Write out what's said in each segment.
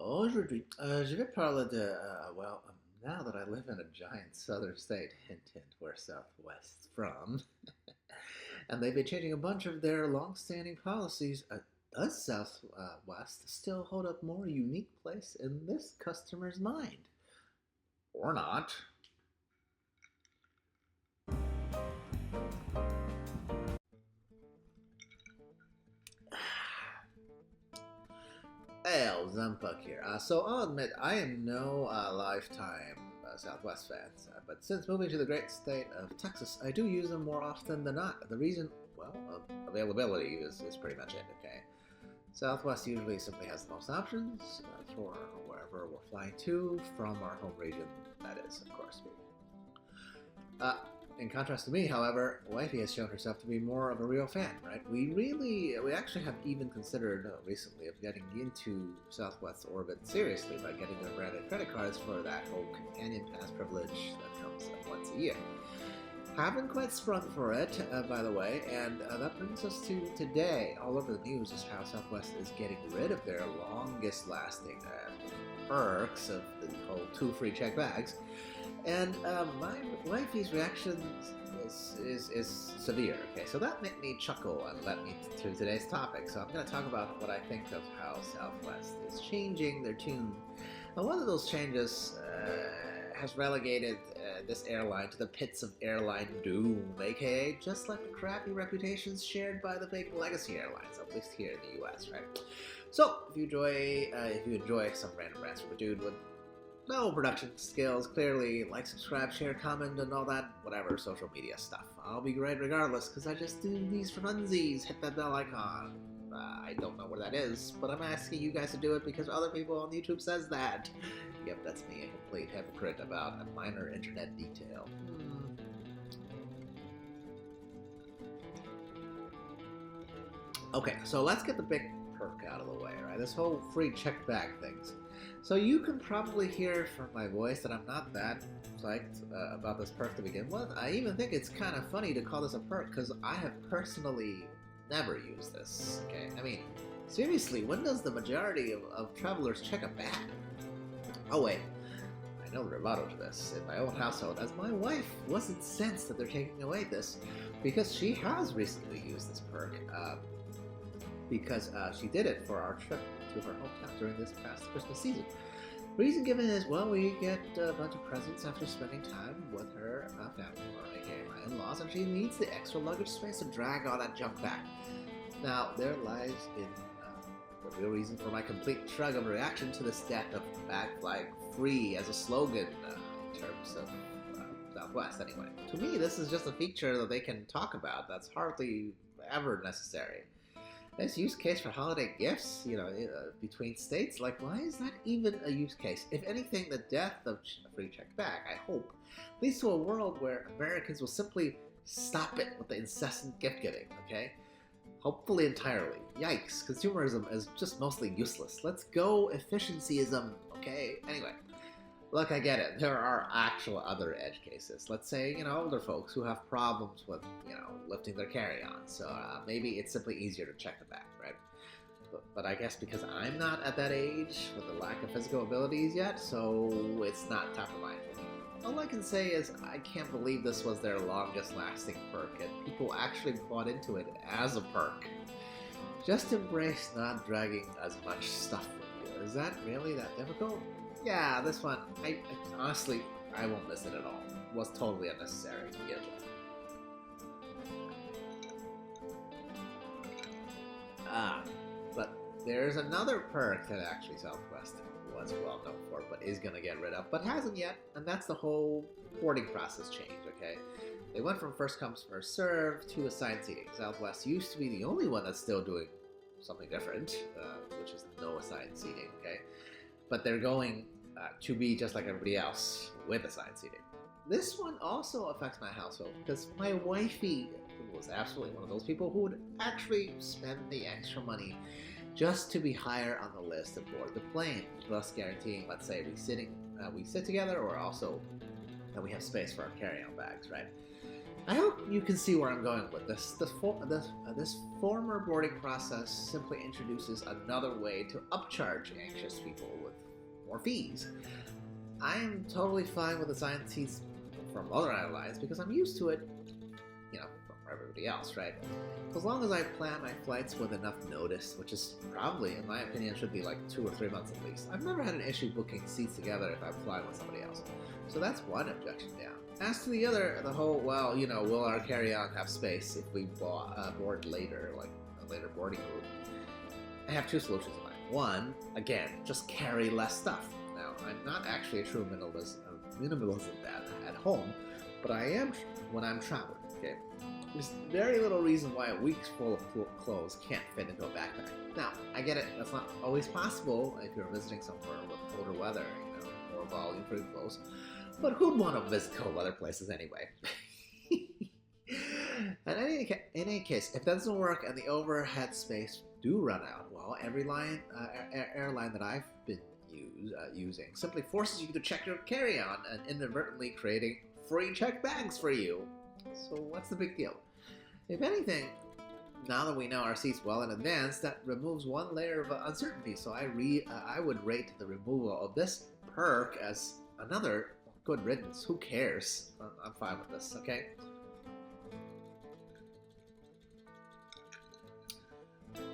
Aujourd'hui, je vais parler de, now that I live in a giant southern state, hint, hint, where Southwest's from, and they've been changing a bunch of their long-standing policies, does Southwest still hold a more unique place in this customer's mind? Or not? Hey, Zempuck here. So I'll admit, I am no lifetime Southwest fan, but since moving to the great state of Texas, I do use them more often than not. The reason, well, availability is pretty much it, okay? Southwest usually simply has the most options for wherever we're flying to from our home region, that is, of course. Uh, in contrast to me, however, wifey has shown herself to be more of a real fan, right? We actually have even considered recently of getting into Southwest's orbit seriously by getting their branded credit cards for that whole companion pass privilege that comes once a year. Haven't quite sprung for it, by the way, and that brings us to today. All over the news is how Southwest is getting rid of their longest-lasting perks of the whole 2 free check bags. And my wifey's reaction is severe. Okay, so that made me chuckle and led me to today's topic. So I'm going to talk about what I think of how Southwest is changing their tune. And one of those changes has relegated this airline to the pits of airline doom, aka just like the crappy reputations shared by the big legacy airlines, at least here in the U.S. Right? So if you enjoy some random rants from a dude with no production skills, clearly like, subscribe, share, comment, and all that whatever social media stuff. I'll be great regardless, because I just do these for funsies. Hit that bell icon. I don't know where that is, but I'm asking you guys to do it because other people on YouTube says that. Yep, that's me, a complete hypocrite about a minor internet detail. Okay, so let's get the big perk out of the way, right? This whole free check bag things. So you can probably hear from my voice that I'm not that psyched about this perk to begin with. I even think it's kind of funny to call this a perk because I have personally never used this, okay? I mean, seriously, when does the majority of travelers check a bag? Oh wait, I know the rebuttal to this. In my own household, as my wife was incensed that they're taking away this because she has recently used this perk because she did it for our trip to her hometown during this past Christmas season. Reason given is, well, we get a bunch of presents after spending time with her family, or aka my in-laws, and she needs the extra luggage space to drag all that junk back. Now, there lies in the real reason for my complete shrug of reaction to this death of bag flag free as a slogan in terms of Southwest, anyway. To me, this is just a feature that they can talk about that's hardly ever necessary. This use case for holiday gifts, between states, like, why is that even a use case? If anything, the death of free check back, I hope, leads to a world where Americans will simply stop it with the incessant gift giving, okay? Hopefully entirely. Yikes, consumerism is just mostly useless. Let's go efficicism, okay? Anyway, look, I get it. There are actual other edge cases. Let's say, older folks who have problems with, lifting their carry-on. So maybe it's simply easier to check the back, right? But I guess because I'm not at that age with the lack of physical abilities yet, so it's not top of mind for me. All I can say is I can't believe this was their longest lasting perk and people actually bought into it as a perk. Just embrace not dragging as much stuff with you. Is that really that difficult? Yeah, this one, I honestly, I won't miss it at all. It was totally unnecessary. Yeah. But there's another perk that actually Southwest was well known for, but is going to get rid of, but hasn't yet, and that's the whole boarding process change, okay? They went from first come, first serve to assigned seating. Southwest used to be the only one that's still doing something different, which is no assigned seating, okay? But they're going to be just like everybody else with assigned seating. This one also affects my household because my wifey was absolutely one of those people who would actually spend the extra money just to be higher on the list aboard the plane, thus guaranteeing, let's say, we sit together, or also that we have space for our carry-on bags, right? I hope you can see where I'm going with this. This former boarding process simply introduces another way to upcharge anxious people with more fees. I am totally fine with the science fees from other airlines because I'm used to it, from everybody else, right? As long as I plan my flights with enough notice, which is probably, in my opinion, should be like 2 or 3 months at least. I've never had an issue booking seats together if I'm flying with somebody else. So that's one objection down. As to the other, the whole, will our carry-on have space if we board later, like a later boarding group? I have 2 solutions in mind. One, again, just carry less stuff. Now, I'm not actually a true minimalism dad at home, but I am when I'm traveling, okay? There's very little reason why a week's full of clothes can't fit into a backpack. Now, I get it, that's not always possible if you're visiting somewhere with colder weather, more volume-free clothes. But who'd want to visit cold weather places anyway? In any case, if that doesn't work and the overhead space do run out, well, every airline that I've been using simply forces you to check your carry-on and inadvertently creating free checked bags for you. So what's the big deal? If anything, now that we know our seats well in advance, that removes one layer of uncertainty. So I would rate the removal of this perk as another good riddance. Who cares? I'm fine with this, okay?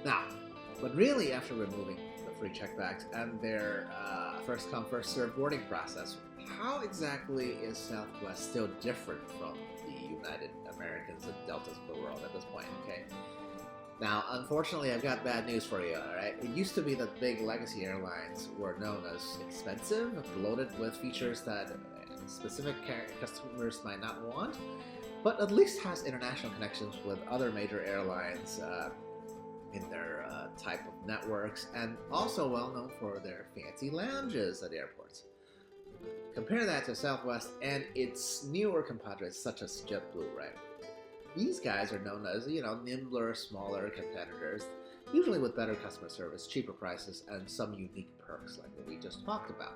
Now, but really after removing the free check bags and their first come first served boarding process, how exactly is Southwest still different from the United Americans and Deltas of the world at this point, okay? Now, unfortunately, I've got bad news for you, alright? It used to be that big legacy airlines were known as expensive, bloated with features that specific customers might not want, but at least has international connections with other major airlines in their type of networks, and also well known for their fancy lounges at airports. Compare that to Southwest and its newer compadres such as JetBlue, right? These guys are known as, nimbler, smaller competitors, usually with better customer service, cheaper prices, and some unique perks like what we just talked about.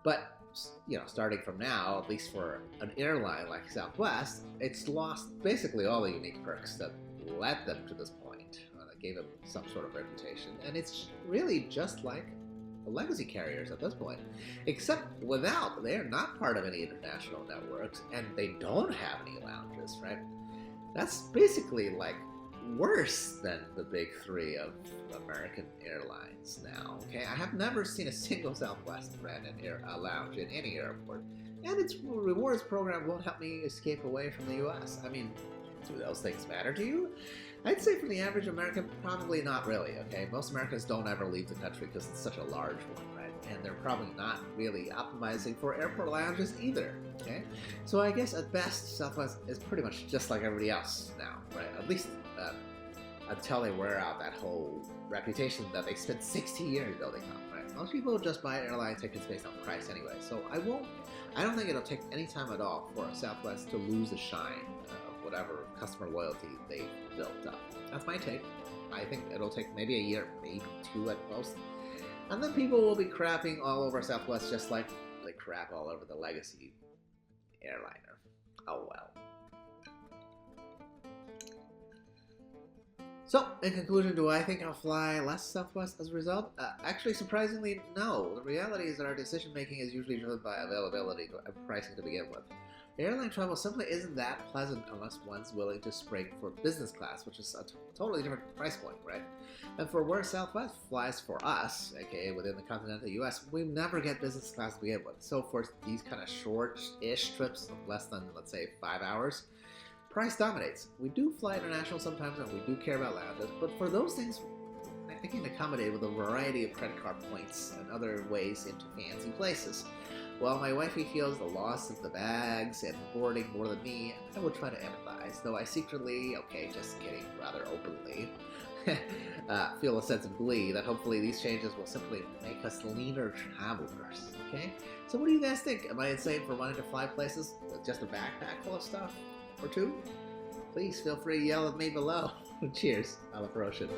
But, starting from now, at least for an airline like Southwest, it's lost basically all the unique perks that led them to this point, that gave them some sort of reputation, and it's really just like the legacy carriers at this point, except they're not part of any international networks, and they don't have any lounges, right? That's basically like worse than the big 3 of American airlines now, okay? I have never seen a single Southwest branded lounge in any airport, and its rewards program won't help me escape away from the US. I mean, do those things matter to you? I'd say for the average American, probably not really, okay? Most Americans don't ever leave the country because it's such a large one, right? And they're probably not really optimizing for airport lounges either, okay? So I guess at best, Southwest is pretty much just like everybody else now, right? At least until they wear out that whole reputation that they spent 60 years building up, right? Most people just buy airline tickets based on price anyway, so I don't think it'll take any time at all for Southwest to lose the shine of whatever customer loyalty they've built up. That's my take. I think it'll take maybe a year, maybe 2 at most. And then people will be crapping all over Southwest just like they crap all over the legacy airliner. Oh well. So, in conclusion, do I think I'll fly less Southwest as a result? Actually, surprisingly, no. The reality is that our decision-making is usually driven by availability and pricing to begin with. Airline travel simply isn't that pleasant unless one's willing to spring for business class, which is a totally different price point, right? And for where Southwest flies for us, aka within the continental US, we never get business class to begin with. So for these kind of short-ish trips of less than, let's say, 5 hours, price dominates. We do fly international sometimes and we do care about lounges, but for those things, I can accommodate with a variety of credit card points and other ways into fancy places. While my wifey feels the loss of the bags and the boarding more than me, I would try to empathize, though I secretly, just kidding, rather openly, feel a sense of glee that hopefully these changes will simply make us leaner travelers, okay? So what do you guys think? Am I insane for wanting to fly places with just a backpack full of stuff? Or 2? Please feel free to yell at me below. Cheers, I'm a Ferocious.